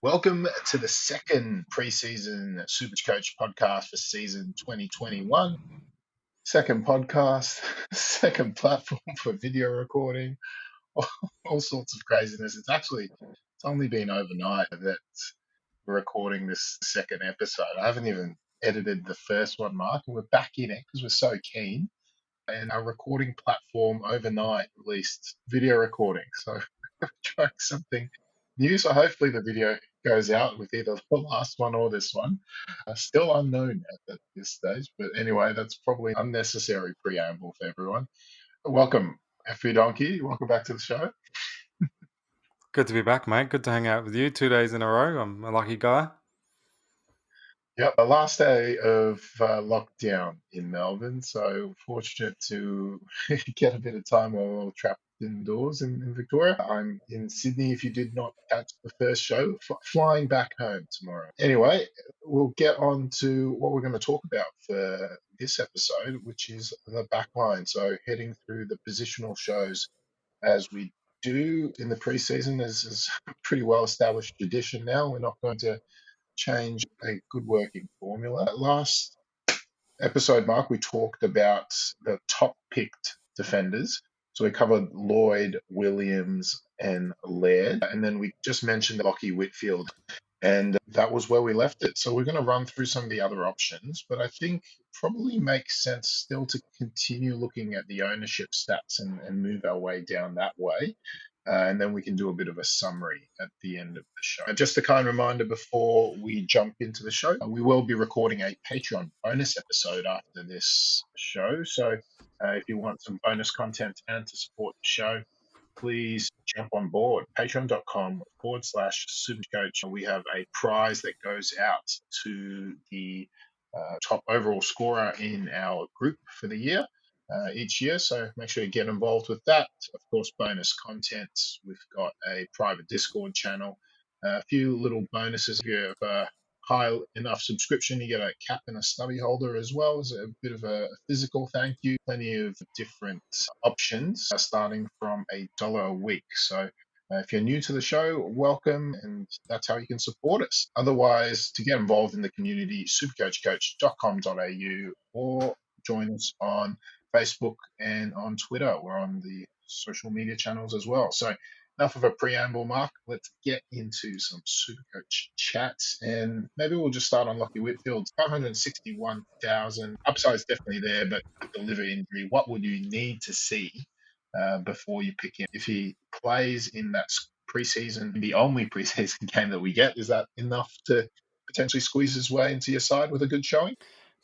Welcome to the second preseason SuperCoach podcast for season 2021. Second podcast, second platform for video recording, all sorts of craziness. It's only been overnight that we're recording this second episode. I haven't even edited the first one, Mark, and we're back in it because we're so keen. And our recording platform overnight released video recording. So we're trying something new. So hopefully the video goes out with either the last one or this one. Still unknown at this stage. But anyway, that's probably unnecessary preamble for everyone. Welcome, FBDonkey. Welcome back to the show. Good to be back, mate. Good to hang out with you 2 days in a row. I'm a lucky guy. Yep, the last day of lockdown in Melbourne, so fortunate to get a bit of time while we're all trapped indoors in Victoria. I'm in Sydney, if you did not catch the first show, flying back home tomorrow. Anyway, we'll get on to what we're going to talk about for this episode, which is the backline. So heading through the positional shows as we do in the preseason is a pretty well-established tradition now. We're not going to change a good working formula. Last episode, Mark, we talked about the top picked defenders. So we covered Lloyd, Williams, and Laird. And then we just mentioned Lachie, Whitfield. And that was where we left it. So we're going to run through some of the other options, but I think probably makes sense still to continue looking at the ownership stats and move our way down that way. And then we can do a bit of a summary at the end of the show. Just a kind reminder before we jump into the show, we will be recording a Patreon bonus episode after this show. So if you want some bonus content and to support the show, please jump on board. Patreon.com/SuperCoach. We have a prize that goes out to the top overall scorer in our group for the year. Each year, so make sure you get involved with that. Of course, bonus content. We've got a private Discord channel, a few little bonuses. If you have a high enough subscription, you get a cap and a stubby holder as well as a bit of a physical thank you. Plenty of different options, starting from $1 a week. So if you're new to the show, welcome, and that's how you can support us. Otherwise, to get involved in the community, supercoachcoach.com.au or join us on Facebook and on Twitter. We're on the social media channels as well. So enough of a preamble, Mark. Let's get into some SuperCoach chats. And maybe we'll just start on Lachie Whitfield. 561,000. Upside's definitely there, but with the liver injury, what would you need to see before you pick him? If he plays in that preseason, the only preseason game that we get, is that enough to potentially squeeze his way into your side with a good showing?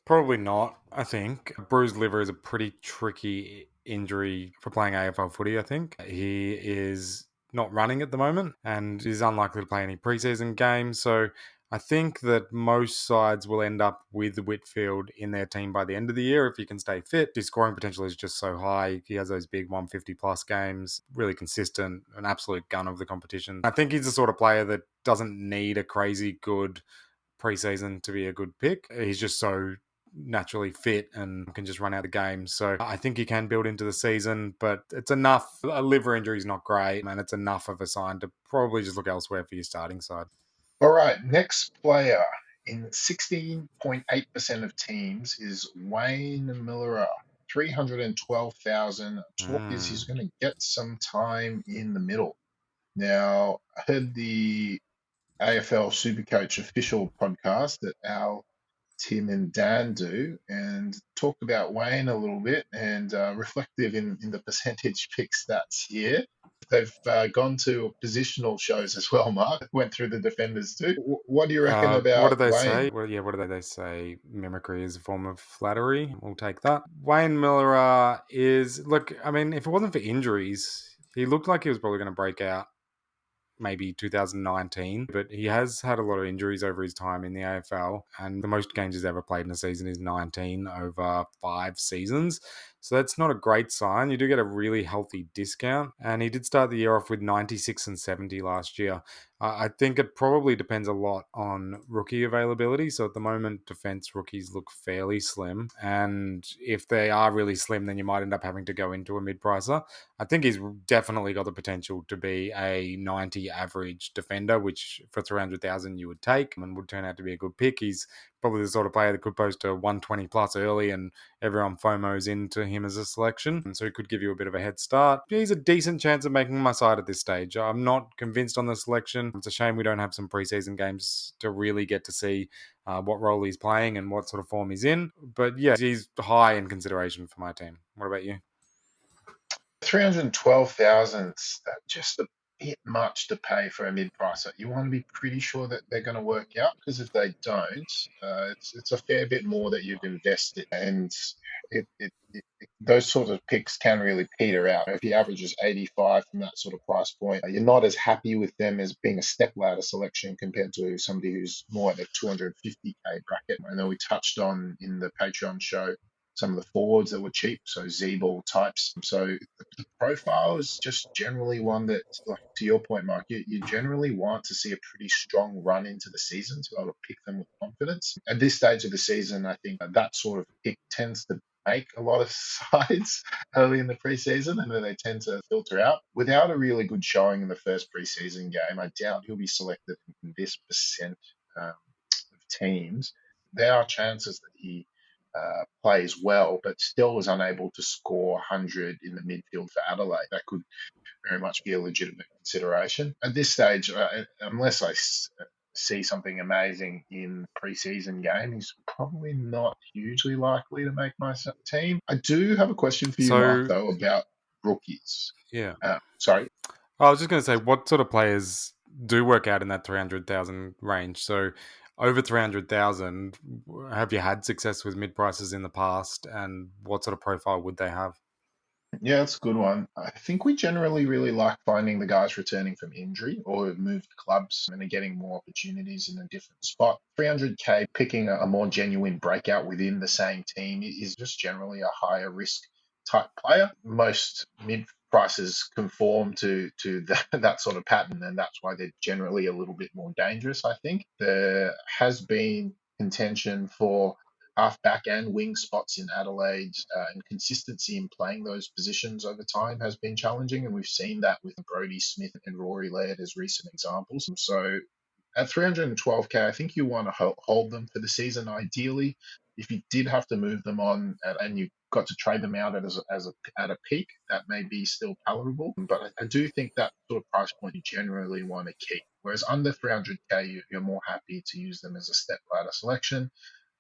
Probably not, I think. Bruised liver is a pretty tricky injury for playing AFL footy, I think. He is not running at the moment and is unlikely to play any preseason games. So I think that most sides will end up with Whitfield in their team by the end of the year if he can stay fit. His scoring potential is just so high. He has those big 150 plus games, really consistent, an absolute gun of the competition. I think he's the sort of player that doesn't need a crazy good preseason to be a good pick. He's just so naturally fit and can just run out of games. So I think he can build into the season, but it's enough. A liver injury is not great, and it's enough of a sign to probably just look elsewhere for your starting side. All right, next player in 16.8% of teams is Wayne Milera. 312,000. Talk is he's going to get some time in the middle. Now, I heard the AFL SuperCoach official podcast that Al, Tim, and Dan do, and talked about Wayne a little bit, and reflective in the percentage pick stats here. They've gone to positional shows as well, Mark. Went through the defenders too. What do you reckon about what do they Wayne? say? Well, what do they say? Mimicry is a form of flattery. We'll take that. Wayne Milera is, look, I mean, if it wasn't for injuries, he looked like he was probably going to break out maybe 2019, but he has had a lot of injuries over his time in the AFL, and the most games he's ever played in a season is 19 over 5 seasons. So that's not a great sign. You do get a really healthy discount. And he did start the year off with 96 and 70 last year. I think it probably depends a lot on rookie availability. So at the moment, defense rookies look fairly slim. And if they are really slim, then you might end up having to go into a mid-pricer. I think he's definitely got the potential to be a 90 average defender, which for 300,000 you would take and would turn out to be a good pick. He's probably the sort of player that could post to 120 plus early, and everyone FOMOs into him as a selection. And so he could give you a bit of a head start. He's a decent chance of making my side at this stage. I'm not convinced on the selection. It's a shame we don't have some preseason games to really get to see what role he's playing and what sort of form he's in. But yeah, he's high in consideration for my team. What about you? 312,000, just a bit much to pay for a mid-pricer. You want to be pretty sure that they're going to work out, because if they don't, it's a fair bit more that you've invested. And those sort of picks can really peter out. If he averages 85 from that sort of price point, you're not as happy with them as being a step ladder selection compared to somebody who's more at the 250k bracket. I know we touched on in the Patreon show some of the forwards that were cheap, so Z-ball types. So the profile is just generally one that, like, to your point, Mark, you generally want to see a pretty strong run into the season to be able to pick them with confidence. At this stage of the season, I think that sort of pick tends to make a lot of sides early in the preseason, and then they tend to filter out. Without a really good showing in the first preseason game, I doubt he'll be selected in this percent of teams. There are chances that he plays well, but still was unable to score 100 in the midfield for Adelaide. That could very much be a legitimate consideration. At this stage, unless I see something amazing in preseason game, he's probably not hugely likely to make my team. I do have a question for you, Mark, So, though, about rookies. yeah. Sorry. I was just going to say, what sort of players do work out in that 300,000 range? So over 300,000, have you had success with mid prices in the past, and what sort of profile would they have? Yeah, that's a good one. I think we generally really like finding the guys returning from injury or who've moved clubs and are getting more opportunities in a different spot. 300k, picking a more genuine breakout within the same team is just generally a higher risk type player. Most mid prices conform to that sort of pattern, and that's why they're generally a little bit more dangerous, I think. There has been contention for half-back and wing spots in Adelaide, and consistency in playing those positions over time has been challenging, and we've seen that with Brodie Smith and Rory Laird as recent examples. And so at 312k, I think you want to hold them for the season ideally. If you did have to move them on and you got to trade them out at a peak, that may be still palatable. But I do think that sort of price point you generally want to keep. Whereas under 300k, you're more happy to use them as a step ladder selection.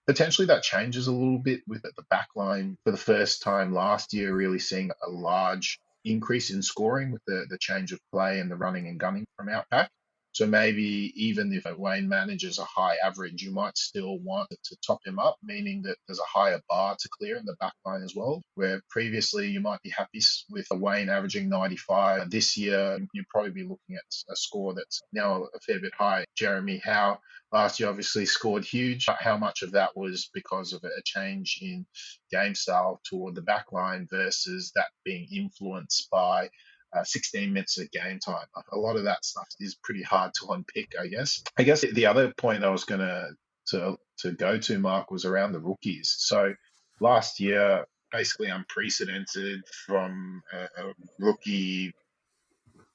Potentially that changes a little bit with the back line for the first time last year, really seeing a large increase in scoring with the change of play and the running and gunning from outback. So maybe even if Wayne manages a high average, you might still want to top him up, meaning that there's a higher bar to clear in the back line as well, where previously you might be happy with a Wayne averaging 95. This year, you'd probably be looking at a score that's now a fair bit high. Jeremy Howe last year obviously scored huge. How much of that was because of a change in game style toward the back line versus that being influenced by 16 minutes of game time? A lot of that stuff is pretty hard to unpick, I guess. I guess the other point I was going to go to, Mark, was around the rookies. So last year, basically unprecedented from a rookie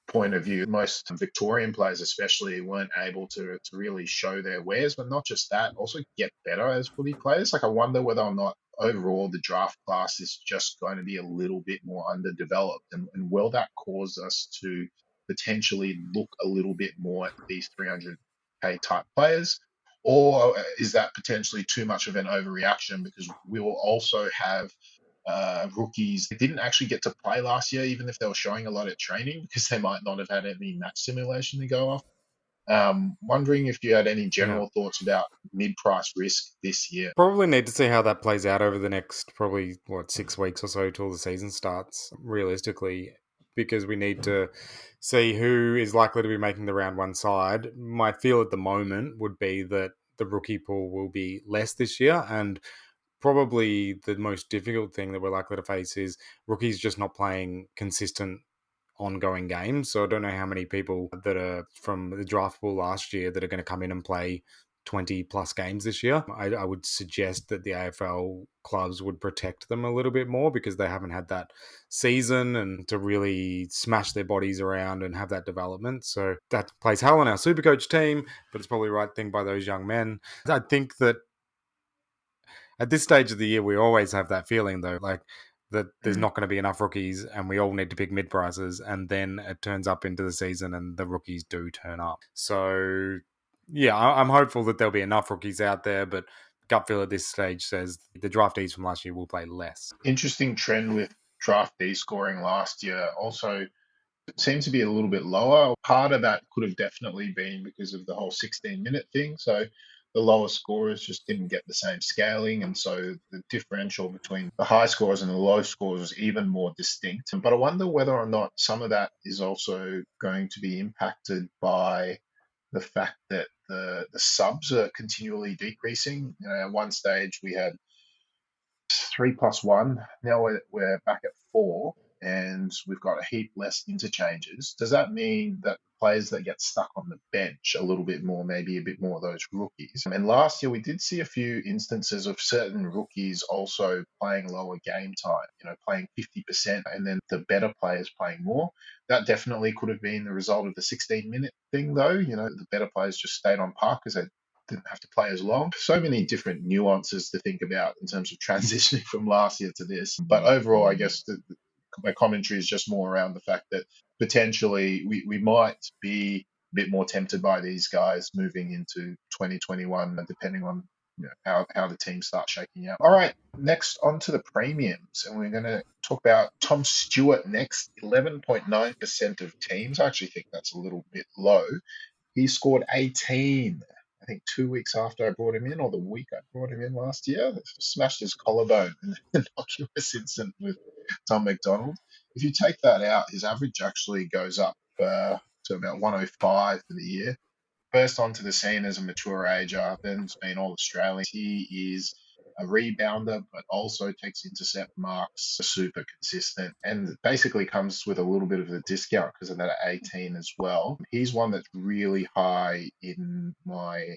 point of view. Most Victorian players especially weren't able to really show their wares, but not just that, also get better as footy players. Like, I wonder whether or not overall the draft class is just going to be a little bit more underdeveloped, and will that cause us to potentially look a little bit more at these 300k type players? Or is that potentially too much of an overreaction, because we will also have rookies that didn't actually get to play last year, even if they were showing a lot at training, because they might not have had any match simulation to go off. Wondering if you had any Yeah. general thoughts about mid-price risk this year. Probably need to see how that plays out over the next 6 weeks or so till the season starts, realistically, because we need to see who is likely to be making the round one side. My feel at the moment would be that the rookie pool will be less this year, and probably the most difficult thing that we're likely to face is rookies just not playing consistent ongoing games. So I don't know how many people that are from the draft pool last year that are going to come in and play 20 plus games this year. I would suggest that the AFL clubs would protect them a little bit more because they haven't had that season and to really smash their bodies around and have that development. So that plays Helen, our SuperCoach team, but it's probably the right thing by those young men. I think that at this stage of the year, we always have that feeling, though, like that there's not going to be enough rookies and we all need to pick mid prices. And then it turns up into the season and the rookies do turn up. So, yeah, I'm hopeful that there'll be enough rookies out there, but gut feel at this stage says the draftees from last year will play less. Interesting trend with draftee scoring last year. Also, it seems to be a little bit lower. Part of that could have definitely been because of the whole 16-minute thing. So the lower scorers just didn't get the same scaling. And so the differential between the high scores and the low scores was even more distinct. But I wonder whether or not some of that is also going to be impacted by the fact that the subs are continually decreasing. At one stage, we had 3+1. Now we're back at 4, and we've got a heap less interchanges. Does that mean that players that get stuck on the bench a little bit more, maybe a bit more of those rookies? And last year we did see a few instances of certain rookies also playing lower game time, playing 50%, and then the better players playing more. That definitely could have been the result of the 16-minute thing, though. The better players just stayed on park because they didn't have to play as long. So many different nuances to think about in terms of transitioning from last year to this. But overall, I guess my commentary is just more around the fact that potentially we might be a bit more tempted by these guys moving into 2021, depending on how the team starts shaking out. All right, next on to the premiums, and we're going to talk about Tom Stewart next. 11.9% of teams. I actually think that's a little bit low. He scored 18, I think 2 weeks after I brought him in, or the week I brought him in last year. Smashed his collarbone in an innocuous incident with Tom McDonald. If you take that out, his average actually goes up to about 105 for the year. Burst onto the scene as a mature ager, then's been all Australian. He is a rebounder, but also takes intercept marks, super consistent, and basically comes with a little bit of a discount because of that 18 as well. He's one that's really high in my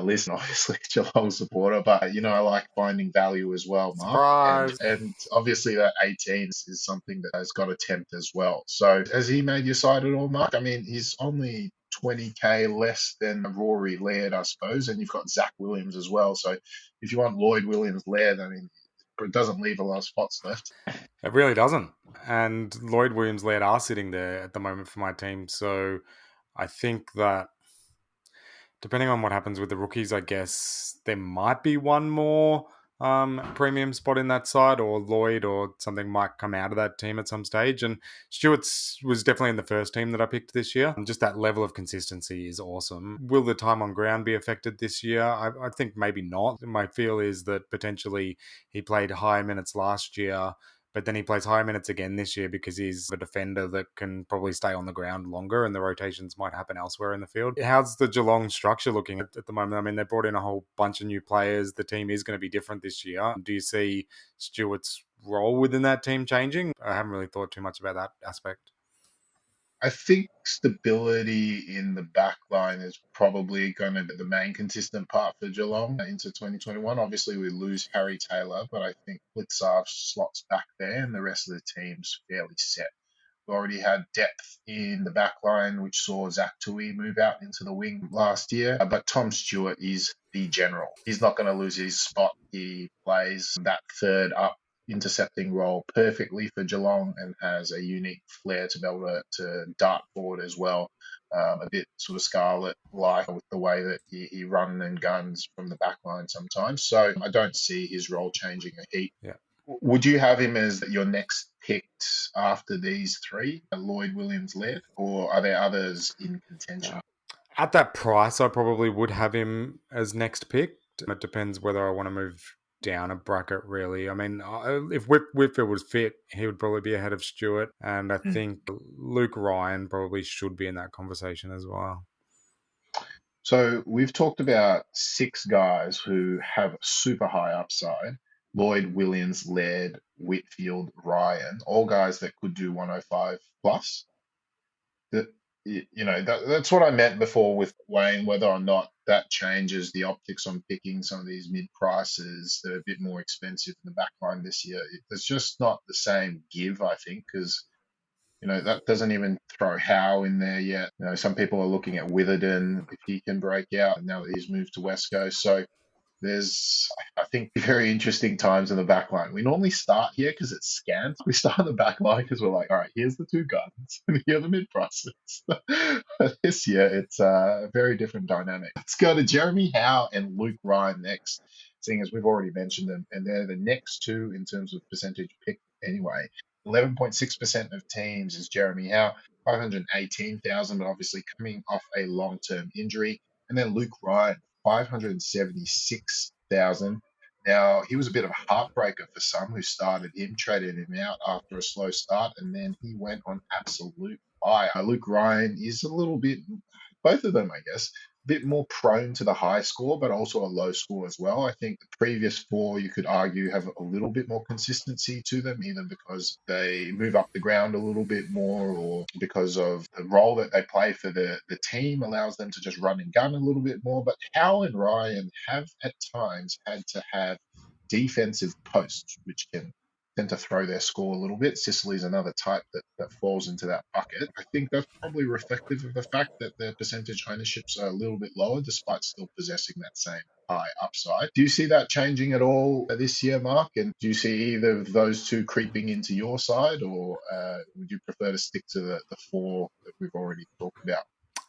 list, and obviously Geelong supporter, but I like finding value as well, Mark. Surprise! And obviously that 18 is something that has got a tempt as well. So has he made your side at all, Mark? I mean, he's only 20k less than Rory Laird, I suppose, and you've got Zach Williams as well. So if you want Lloyd Williams Laird, I mean, it doesn't leave a lot of spots left. It really doesn't. And Lloyd Williams Laird are sitting there at the moment for my team. So I think that depending on what happens with the rookies, I guess there might be one more premium spot in that side, or Lloyd or something might come out of that team at some stage. And Stewart's was definitely in the first team that I picked this year. And just that level of consistency is awesome. Will the time on ground be affected this year? I think maybe not. My feel is that potentially he played high minutes last year, but then he plays higher minutes again this year because he's a defender that can probably stay on the ground longer and the rotations might happen elsewhere in the field. How's the Geelong structure looking at the moment? I mean, they brought in a whole bunch of new players. The team is going to be different this year. Do you see Stewart's role within that team changing? I haven't really thought too much about that aspect. I think stability in the back line is probably going to be the main consistent part for Geelong into 2021. Obviously, we lose Harry Taylor, but I think Blitzar slots back there and the rest of the team's fairly set. We already had depth in the back line, which saw Zach Tui move out into the wing last year. But Tom Stewart is the general. He's not going to lose his spot. He plays that third up intercepting role perfectly for Geelong and has a unique flair to be able to dart forward as well. A bit sort of Scarlett-like with the way that he runs and guns from the back line sometimes. So I don't see his role changing a heap. Yeah. Would you have him as your next picked after these three, Lloyd Williams Laird, or are there others in contention? At that price, I probably would have him as next picked. It depends whether I want to move down a bracket, really. I mean, if Whitfield was fit, he would probably be ahead of Stewart. And I think Luke Ryan probably should be in that conversation as well. So we've talked about 6 guys who have super high upside. Lloyd, Williams, Laird, Whitfield, Ryan, all guys that could do 105 plus. That that's what I meant before with Wayne, whether or not that changes the optics on picking some of these mid prices that are a bit more expensive in the back line this year. It's just not the same give, I think, because that doesn't even throw Howe in there yet. Some people are looking at Witherden if he can break out now that he's moved to West Coast. So there's, I think, very interesting times in the back line. We normally start here because it's scant. We start in the back line because we're like, all right, here's the two guns and here are the mid prices. This year, it's a very different dynamic. Let's go to Jeremy Howe and Luke Ryan next, seeing as we've already mentioned them. And they're the next two in terms of percentage pick anyway. 11.6% of teams is Jeremy Howe, 518,000, but obviously coming off a long-term injury. And then Luke Ryan, 576,000. Now, he was a bit of a heartbreaker for some who started him, traded him out after a slow start, and then he went on absolute fire. Luke Ryan is a little bit, both of them, I guess, a bit more prone to the high score, but also a low score as well. I think the previous four, you could argue, have a little bit more consistency to them, either because they move up the ground a little bit more or because of the role that they play for the team allows them to just run and gun a little bit more. But Howe and Ryan have at times had to have defensive posts, which can tend to throw their score a little bit. Sicily's another type that falls into that bucket. I think that's probably reflective of the fact that their percentage ownerships are a little bit lower, despite still possessing that same high upside. Do you see that changing at all this year, Mark? And do you see either of those two creeping into your side, or would you prefer to stick to the four that we've already talked about?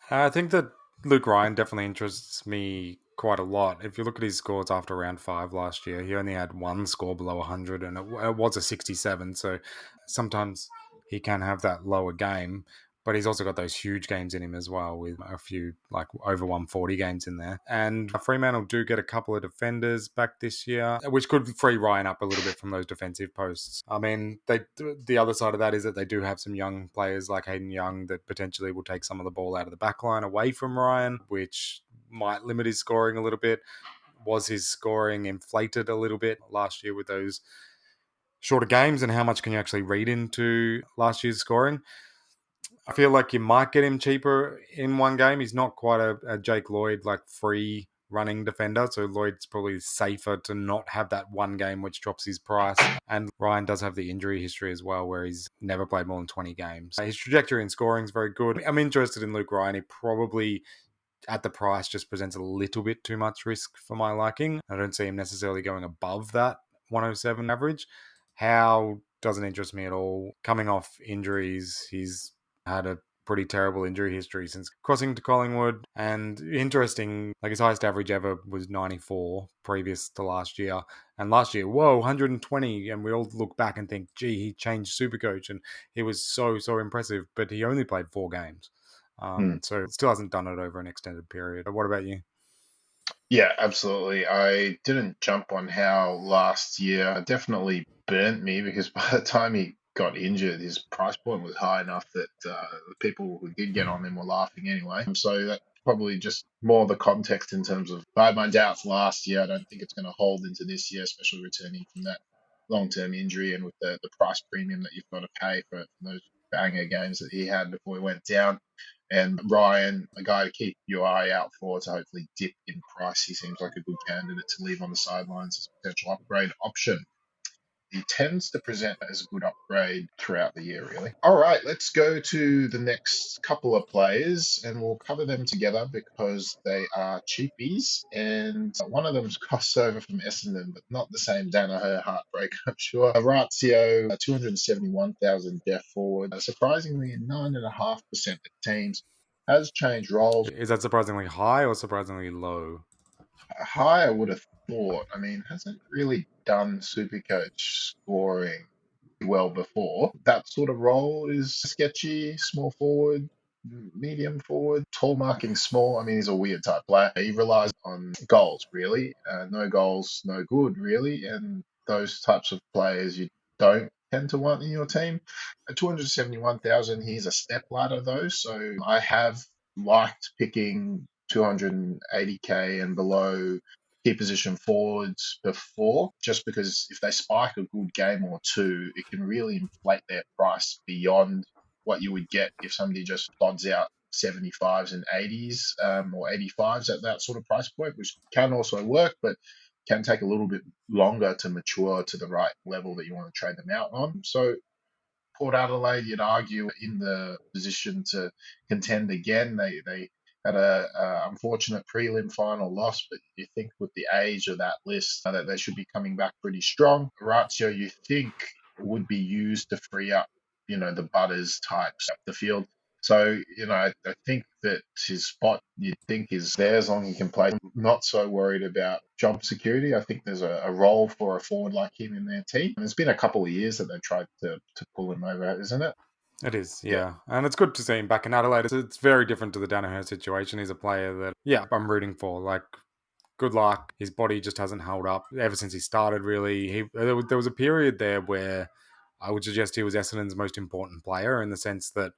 I think that Luke Ryan definitely interests me quite a lot. If you look at his scores after round 5 last year, he only had one score below 100 and it was a 67. So sometimes he can have that lower game, but he's also got those huge games in him as well, with a few like over 140 games in there. And Fremantle do get a couple of defenders back this year, which could free Ryan up a little bit from those defensive posts. I mean, the other side of that is that they do have some young players like Hayden Young that potentially will take some of the ball out of the back line away from Ryan, which might limit his scoring a little bit. Was his scoring inflated a little bit last year with those shorter games, and how much can you actually read into last year's scoring? I feel like you might get him cheaper in one game. He's not quite a Jake Lloyd like free running defender, so Lloyd's probably safer to not have that one game which drops his price. And Ryan does have the injury history as well, where he's never played more than 20 games. His trajectory in scoring is very good. I'm interested in Luke Ryan. He probably at the price just presents a little bit too much risk for my liking. I don't see him necessarily going above that 107 average. Howe doesn't interest me at all. Coming off injuries, he's had a pretty terrible injury history since crossing to Collingwood. And interesting, like his highest average ever was 94 previous to last year. And last year, whoa, 120. And we all look back and think, gee, he changed Supercoach and he was so impressive. But he only played 4 games. So it still hasn't done it over an extended period. What about you? Yeah, absolutely. I didn't jump on Howe last year. It definitely burnt me because by the time he got injured, his price point was high enough that the people who did get on him were laughing anyway. So that's probably just more the context in terms of I had my doubts last year. I don't think it's going to hold into this year, especially returning from that long-term injury and with the price premium that you've got to pay for those banger games that he had before he went down. And Ryan, a guy to keep your eye out for to hopefully dip in price. He seems like a good candidate to leave on the sidelines as a potential upgrade option. He tends to present as a good upgrade throughout the year, really. All right, let's go to the next couple of players and we'll cover them together because they are cheapies. And one of them's crossover from Essendon, but not the same Danaher heartbreak, I'm sure. Orazio, 271,000 deaf forward. Surprisingly, 9.5% of teams has changed roles. Is that surprisingly high or surprisingly low? High, I would have thought. I mean, hasn't really done Supercoach scoring well before. That sort of role is sketchy, small forward, medium forward, tall marking small. I mean, he's a weird type player. He relies on goals, really. No goals, no good, really. And those types of players you don't tend to want in your team. At 271,000, he's a step ladder, though. So I have liked picking 280k and below key position forwards before, just because if they spike a good game or two, it can really inflate their price beyond what you would get if somebody just plods out 75s and 80s or 85s at that sort of price point, which can also work, but can take a little bit longer to mature to the right level that you want to trade them out on. So Port Adelaide, you'd argue, in the position to contend again. They had a unfortunate prelim final loss, but you think with the age of that list that they should be coming back pretty strong. Orazio, you think, would be used to free up, the Butters types up the field. So, I think that his spot, you'd think, is there as long as he can play. I'm not so worried about job security. I think there's a role for a forward like him in their team. And it's been a couple of years that they've tried to pull him over, isn't it? It is, Yeah. yeah. And it's good to see him back in Adelaide. It's very different to the Danaher situation. He's a player that, yeah, I'm rooting for. Like, good luck. His body just hasn't held up ever since he started, really. There was a period there where I would suggest he was Essendon's most important player in the sense that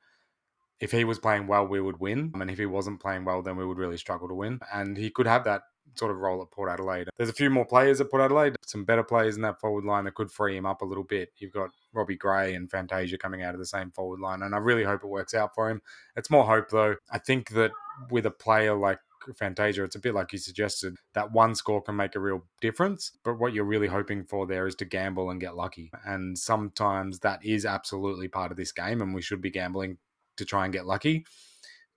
if he was playing well, we would win. And if he wasn't playing well, then we would really struggle to win. And he could have that sort of role at Port Adelaide. There's a few more players at Port Adelaide, some better players in that forward line that could free him up a little bit. You've got Robbie Gray and Fantasia coming out of the same forward line, and I really hope it works out for him. It's more hope, though. I think that with a player like Fantasia, it's a bit like you suggested, that one score can make a real difference. But what you're really hoping for there is to gamble and get lucky. And sometimes that is absolutely part of this game, and we should be gambling to try and get lucky.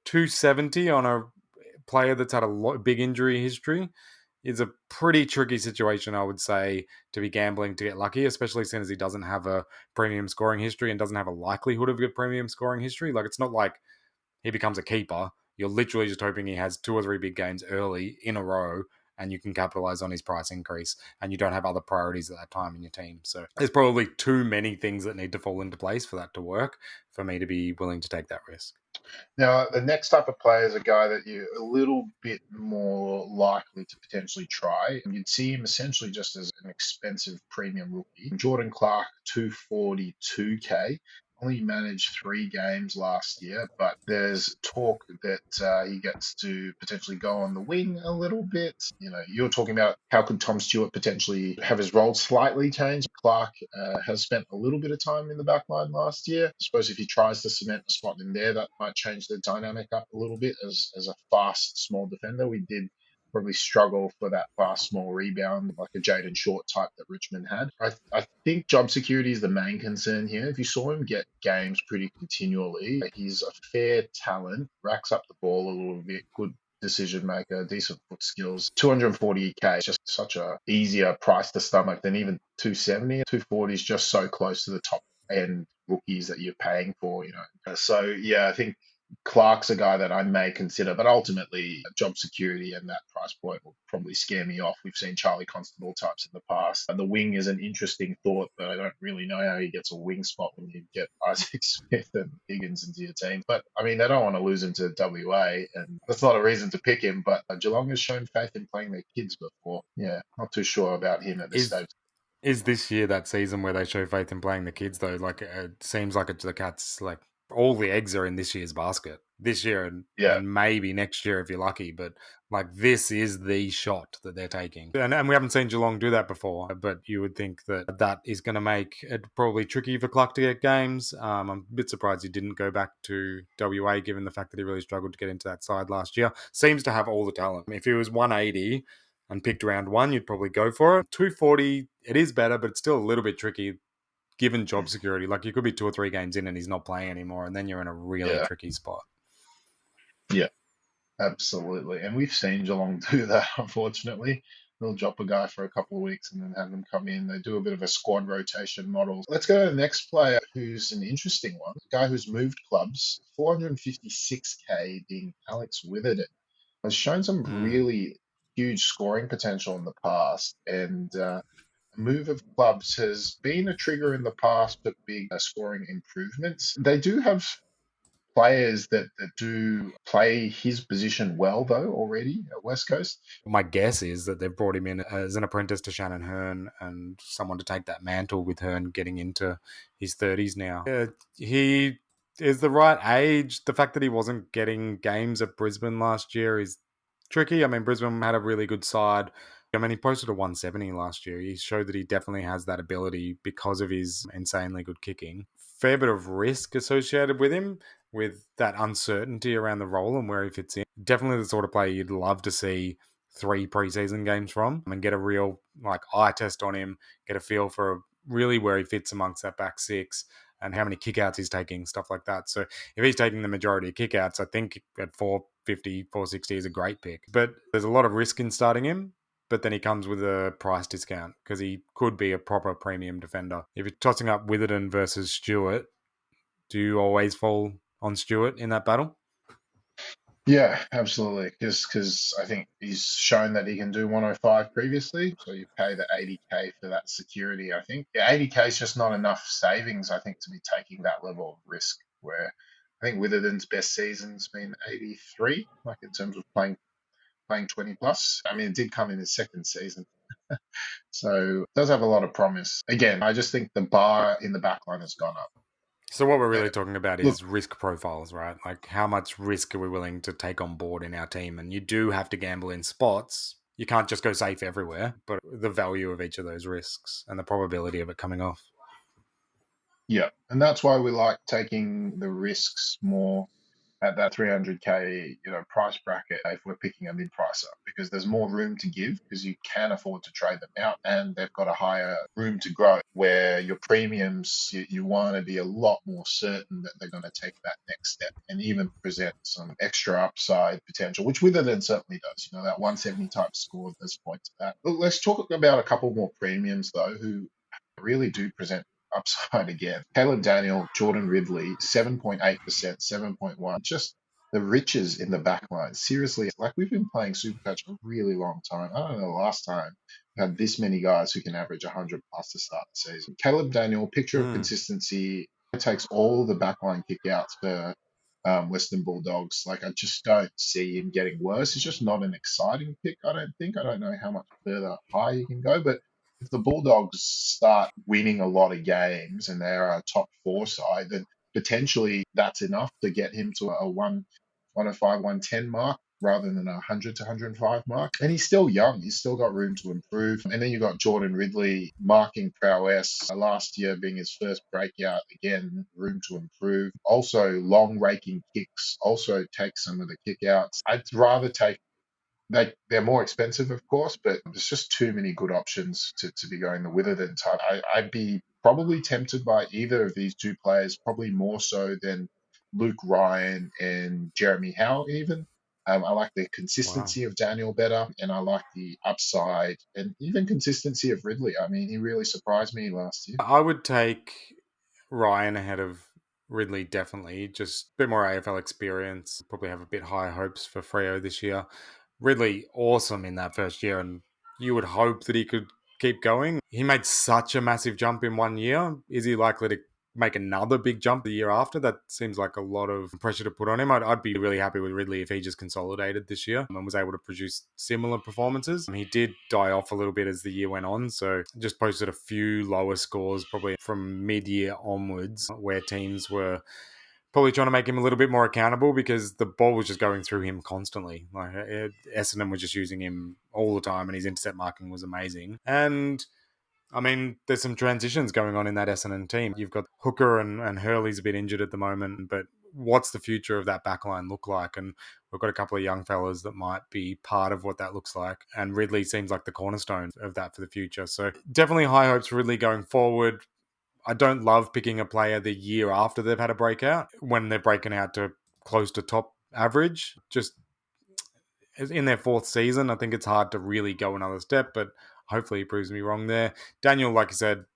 270 on a player that's had a big injury history is a pretty tricky situation, I would say, to be gambling to get lucky, especially since he doesn't have a premium scoring history and doesn't have a likelihood of a premium scoring history. Like, it's not like he becomes a keeper. You're literally just hoping he has 2 or 3 big games early in a row and you can capitalize on his price increase and you don't have other priorities at that time in your team. So there's probably too many things that need to fall into place for that to work for me to be willing to take that risk. Now, the next type of player is a guy that you're a little bit more likely to potentially try. And you'd see him essentially just as an expensive premium rookie. Jordan Clark, 242K. Only managed 3 games last year, but there's talk that he gets to potentially go on the wing a little bit. You're talking about how could Tom Stewart potentially have his role slightly changed. Clark has spent a little bit of time in the back line last year. I suppose if he tries to cement a spot in there, that might change the dynamic up a little bit as a fast, small defender. We did probably struggle for that fast, small rebound, like a Jaden Short type that Richmond had. I think job security is the main concern here. If you saw him get games pretty continually, he's a fair talent, racks up the ball a little bit, good decision maker, decent foot skills. 240K is just such a easier price to stomach than even 270. 240 is just so close to the top end rookies that you're paying for, So yeah, I think Clark's a guy that I may consider, but ultimately job security and that price point will probably scare me off. We've seen Charlie Constable types in the past. The wing is an interesting thought, but I don't really know how he gets a wing spot when you get Isaac Smith and Higgins into your team. But I mean, they don't want to lose him to WA, and that's not a reason to pick him. But Geelong has shown faith in playing their kids before. Yeah, not too sure about him at this stage. Is this year that season where they show faith in playing the kids, though? Like, it seems like the Cats, like, all the eggs are in this year's basket. This year and maybe next year if you're lucky. But, like, this is the shot that they're taking. And we haven't seen Geelong do that before. But you would think that is going to make it probably tricky for Clark to get games. I'm a bit surprised he didn't go back to WA, given the fact that he really struggled to get into that side last year. Seems to have all the talent. If he was 180... and picked round 1, you'd probably go for it. 240, it is better, but it's still a little bit tricky given job security. Like, you could be 2 or 3 games in and he's not playing anymore, and then you're in a really tricky spot. Yeah, absolutely. And we've seen Geelong do that, unfortunately. They'll drop a guy for a couple of weeks and then have them come in. They do a bit of a squad rotation model. Let's go to the next player who's an interesting one. A guy who's moved clubs, 456K, being Alex Witherden. Has shown some really huge scoring potential in the past, and a move of clubs has been a trigger in the past for big scoring improvements. They do have players that do play his position well, though, already at West Coast. My guess is that they've brought him in as an apprentice to Shannon Hearn and someone to take that mantle with Hearn getting into his 30s now. He is the right age. The fact that he wasn't getting games at Brisbane last year is tricky. I mean, Brisbane had a really good side. I mean, he posted a 170 last year. He showed that he definitely has that ability because of his insanely good kicking. Fair bit of risk associated with him, with that uncertainty around the role and where he fits in. Definitely the sort of player you'd love to see 3 preseason games from and get a real eye test on him, get a feel for really where he fits amongst that back six and how many kickouts he's taking, stuff like that. So if he's taking the majority of kickouts, I think at 450, 460 is a great pick. But there's a lot of risk in starting him, but then he comes with a price discount because he could be a proper premium defender. If you're tossing up Witherden versus Stewart, do you always fall on Stewart in that battle? Yeah, absolutely. Because I think he's shown that he can do 105 previously. So you pay the 80K for that security, I think. Yeah, 80K is just not enough savings, I think, to be taking that level of risk. Where I think Witherden's best season's been 83, like in terms of playing 20 plus. I mean, it did come in his second season. So it does have a lot of promise. Again, I just think the bar in the back line has gone up. So what we're really talking about Look, is risk profiles, right? Like how much risk are we willing to take on board in our team? And you do have to gamble in spots. You can't just go safe everywhere, but the value of each of those risks and the probability of it coming off. yeah, and that's why we like taking the risks more at that 300K, price bracket if we're picking a mid-pricer, because there's more room to give because you can afford to trade them out and they've got a higher room to grow, where your premiums, you want to be a lot more certain that they're going to take that next step and even present some extra upside potential, which Witherden certainly does. That 170 type score, there's a point to that. Let's talk about a couple more premiums though, who really do present upside again. Caleb Daniel, Jordan Ridley, 7.8%, 7.1. Just the riches in the back line. Seriously, like we've been playing Supercoach a really long time. I don't know the last time we had this many guys who can average 100 plus to start the season. Caleb Daniel, picture of consistency, takes all the backline kickouts for Western Bulldogs. Like I just don't see him getting worse. It's just not an exciting pick, I don't think. I don't know how much further high you can go, but if the Bulldogs start winning a lot of games and they're a top 4 side, then potentially that's enough to get him to a 105, 110 mark rather than a 100 to 105 mark. And he's still young. He's still got room to improve. And then you've got Jordan Ridley, marking prowess, last year being his first breakout. Again, room to improve. Also, long raking kicks, also take some of the kickouts. I'd rather take they're more expensive, of course, but there's just too many good options to be going the Witherden type. I'd be probably tempted by either of these two players, probably more so than Luke Ryan and Jeremy Howe even. I like the consistency of Daniel better, and I like the upside and even consistency of Ridley. I mean, he really surprised me last year. I would take Ryan ahead of Ridley, definitely. Just a bit more AFL experience. Probably have a bit higher hopes for Freo this year. Ridley, awesome in that first year, and you would hope that he could keep going. He made such a massive jump in 1 year. Is he likely to make another big jump the year after? That seems like a lot of pressure to put on him. I'd be really happy with Ridley if he just consolidated this year and was able to produce similar performances. He did die off a little bit as the year went on, so just posted a few lower scores probably from mid-year onwards where teams were probably trying to make him a little bit more accountable because the ball was just going through him constantly. Like Essendon was just using him all the time and his intercept marking was amazing. And I mean, there's some transitions going on in that Essendon team. You've got Hooker and Hurley's a bit injured at the moment, but what's the future of that backline look like? And we've got a couple of young fellas that might be part of what that looks like. And Ridley seems like the cornerstone of that for the future. So definitely high hopes for Ridley going forward. I don't love picking a player the year after they've had a breakout when they're breaking out to close to top average. Just in their 4th season, I think it's hard to really go another step, but hopefully he proves me wrong there. Daniel, like I said,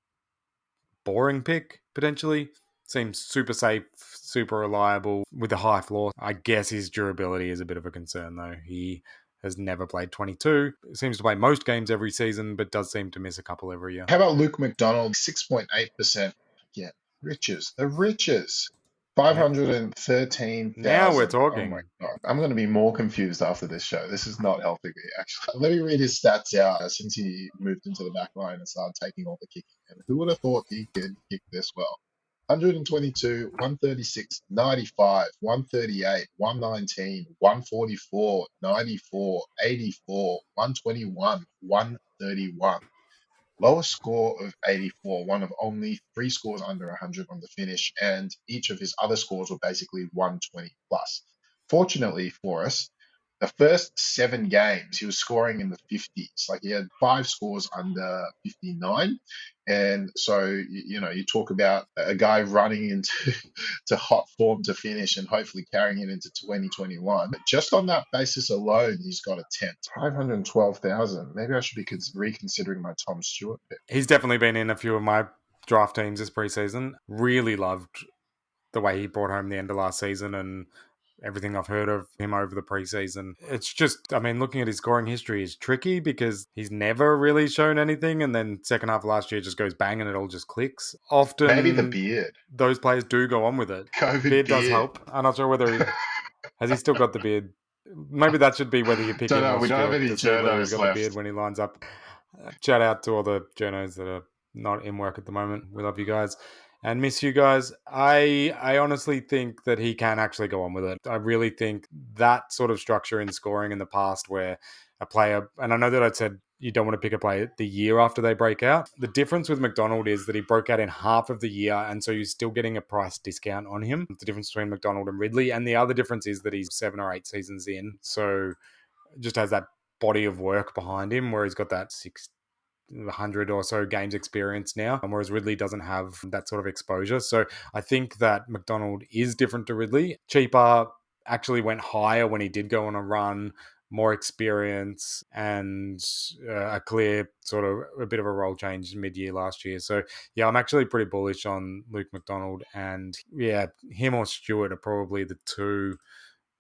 boring pick, potentially. Seems super safe, super reliable with a high floor. I guess his durability is a bit of a concern, though. He has never played 22. Seems to play most games every season, but does seem to miss a couple every year. How about Luke McDonald, 6.8%? Yeah, riches. The riches. 513,000. Now we're Oh my talking. God. I'm going to be more confused after this show. This is not helping me, actually. Let me read his stats out since he moved into the back line and started taking all the kicking. And who would have thought he could kick this well? 122, 136, 95, 138, 119, 144, 94, 84, 121, 131. Lowest score of 84, one of only three scores under 100 on the finish, and each of his other scores were basically 120 plus. Fortunately for us, the first 7 games he was scoring in the 50s. Like he had 5 scores under 59. And so, you talk about a guy running into to hot form to finish and hopefully carrying it into 2021. But just on that basis alone, he's got a 10. 512,000. Maybe I should be reconsidering my Tom Stewart pick. He's definitely been in a few of my draft teams this preseason. Really loved the way he brought home the end of last season and everything I've heard of him over the preseason. It's just, I mean, looking at his scoring history is tricky because he's never really shown anything, and then second half of last year just goes bang and it all just clicks. Often, maybe the beard. Those players do go on with it. COVID beard does help. I'm not sure whether has he still got the beard. Maybe that should be whether you pick him or We don't have Stewart any to see whether he's journos got left. the beard when he lines up. Shout out to all the journos that are not in work at the moment. We love you guys and miss you guys. I honestly think that he can actually go on with it. I really think that sort of structure in scoring in the past where a player, and I know that I said you don't want to pick a player the year after they break out. The difference with McDonald is that he broke out in half of the year, and so you're still getting a price discount on him. The difference between McDonald and Ridley. And the other difference is that he's 7 or 8 seasons in, so just has that body of work behind him where he's got that 600 or so games experience now, whereas Ridley doesn't have that sort of exposure. So I think that McDonald is different to Ridley. Cheaper, actually went higher when he did go on a run, more experience, and a clear sort of a bit of a role change mid-year last year. So yeah, I'm actually pretty bullish on Luke McDonald, and yeah, him or Stewart are probably the two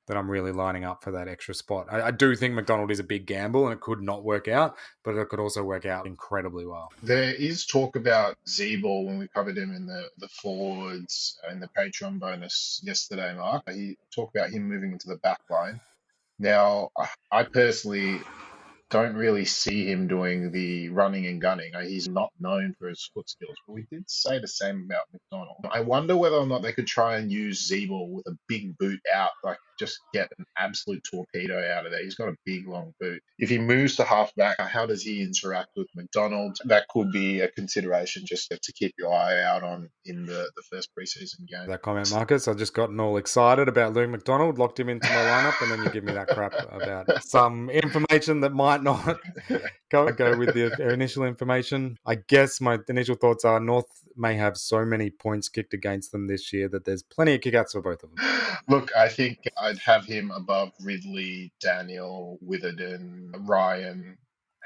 that I'm really lining up for that extra spot. I do think McDonald is a big gamble and it could not work out, but it could also work out incredibly well. There is talk about Zeeble when we covered him in the forwards and the Patreon bonus yesterday, Mark. He talked about him moving into the back line. Now, I personally don't really see him doing the running and gunning. He's not known for his foot skills, but we did say the same about McDonald. I wonder whether or not they could try and use Zeeble with a big boot out, like just get an absolute torpedo out of there. He's got a big, long boot. If he moves to halfback, how does he interact with McDonald? That could be a consideration just to keep your eye out on in the first preseason game. That comment, Marcus, I just gotten all excited about Luke McDonald, locked him into my lineup, and then you give me that crap about some information that might not go with the initial information. I guess my initial thoughts are North may have so many points kicked against them this year that there's plenty of kickouts for both of them. Look, I think I'd have him above Ridley, Daniel, Witherden, Ryan,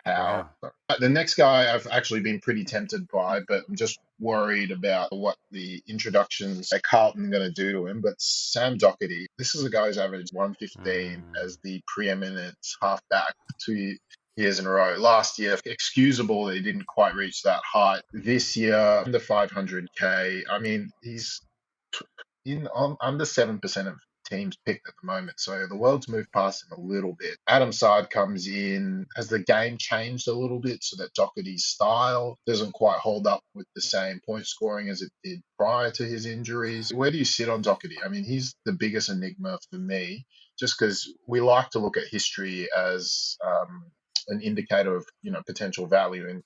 Howe. Wow. The next guy I've actually been pretty tempted by, but I'm just worried about what the introductions at Carlton are going to do to him. But Sam Docherty, this is a guy who's averaged 115 as the preeminent halfback 2 years in a row. Last year, excusable that he didn't quite reach that height. This year, under 500K. I mean, he's under 7% of teams picked at the moment. So the world's moved past him a little bit. Adam Sard comes in. Has the game changed a little bit so that Docherty's style doesn't quite hold up with the same point scoring as it did prior to his injuries? Where do you sit on Docherty? I mean, he's the biggest enigma for me, just because we like to look at history as an indicator of potential value, and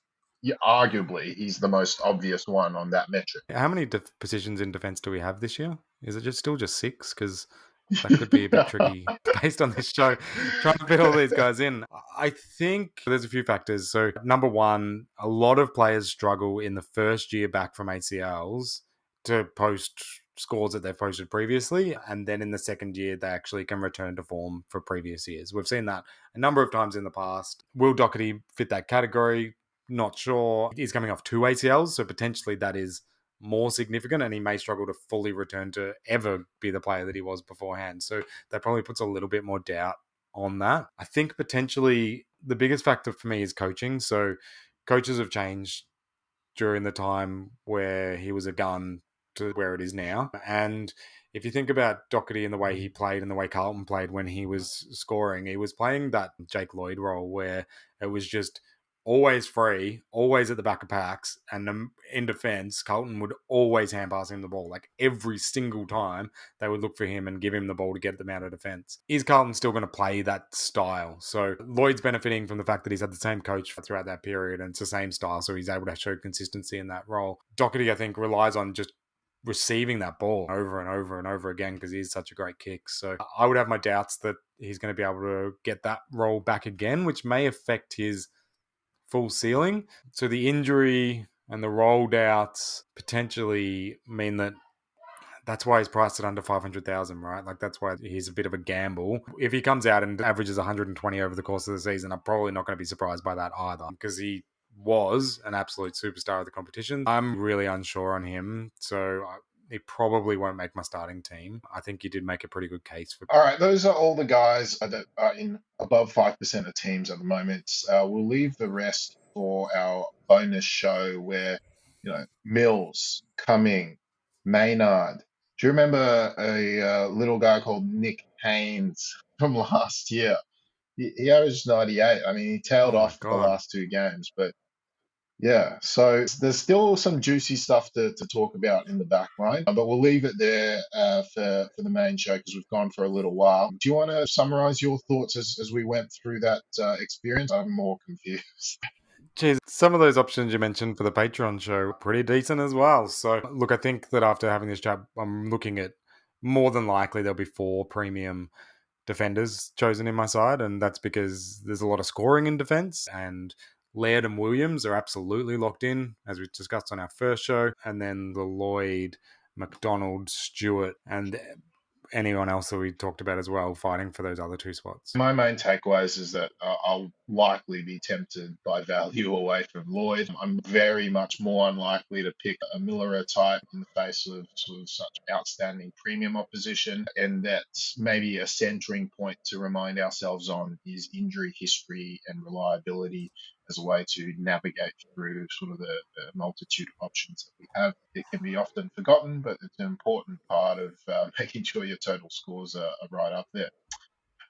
arguably he's the most obvious one on that metric. How many positions in defence do we have this year? Is it still just 6? Because that could be a bit tricky based on this show, trying to fit all these guys in. I think there's a few factors. So number one, a lot of players struggle in the first year back from ACLs to post scores that they've posted previously, and then in the second year they actually can return to form for previous years. We've seen that a number of times in the past. Will Dougherty fit that category? Not sure. He's coming off 2 ACLs, so potentially that is more significant, and he may struggle to fully return to ever be the player that he was beforehand. So that probably puts a little bit more doubt on that. I think potentially the biggest factor for me is coaching. So coaches have changed during the time where he was a gun to where it is now. And if you think about Dougherty and the way he played and the way Carlton played when he was scoring, he was playing that Jake Lloyd role where it was just always free, always at the back of packs, and in defence, Carlton would always hand pass him the ball. Like every single time, they would look for him and give him the ball to get them out of defence. Is Carlton still going to play that style? So Lloyd's benefiting from the fact that he's had the same coach throughout that period, and it's the same style, so he's able to show consistency in that role. Dougherty, I think, relies on just receiving that ball over and over and over again because he's such a great kick. So I would have my doubts that he's going to be able to get that role back again, which may affect his full ceiling. So the injury and the rolled outs potentially mean that's why he's priced at under 500,000, right? Like that's why he's a bit of a gamble. If he comes out and averages 120 over the course of the season, I'm probably not going to be surprised by that either because he was an absolute superstar of the competition. I'm really unsure on him, so he probably won't make my starting team. I think you did make a pretty good case for. All right, those are all the guys that are in above 5% of teams at the moment. We'll leave the rest for our bonus show where, Mills, Cumming, Maynard. Do you remember a little guy called Nick Haynes from last year? He averaged 98. I mean, he tailed Oh my off the God. last two games, but yeah, so there's still some juicy stuff to talk about in the back line, but we'll leave it there for the main show because we've gone for a little while. Do you want to summarize your thoughts as we went through that experience? I'm more confused. Geez, some of those options you mentioned for the Patreon show are pretty decent as well. So, look, I think that after having this chat, I'm looking at more than likely there'll be 4 premium defenders chosen in my side, and that's because there's a lot of scoring in defence, and Laird and Williams are absolutely locked in, as we discussed on our first show, and then the Lloyd, McDonald, Stewart, and anyone else that we talked about as well, fighting for those other 2 spots. My main takeaways is that I'll likely be tempted by value away from Lloyd. I'm very much more unlikely to pick a Milera type in the face of sort of such outstanding premium opposition. And that's maybe a centering point to remind ourselves on is injury history and reliability as a way to navigate through sort of the multitude of options that we have. It can be often forgotten, but it's an important part of making sure your total scores are right up there.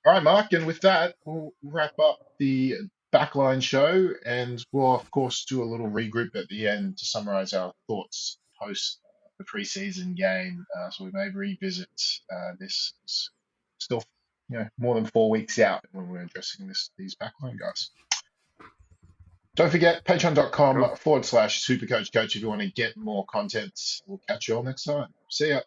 All right, Mark, and with that, we'll wrap up the backline show, and we'll, of course, do a little regroup at the end to summarize our thoughts post the preseason game. So we may revisit this still, more than 4 weeks out when we're addressing these backline guys. Don't forget, patreon.com/SuperCoach if you want to get more content. We'll catch you all next time. See ya.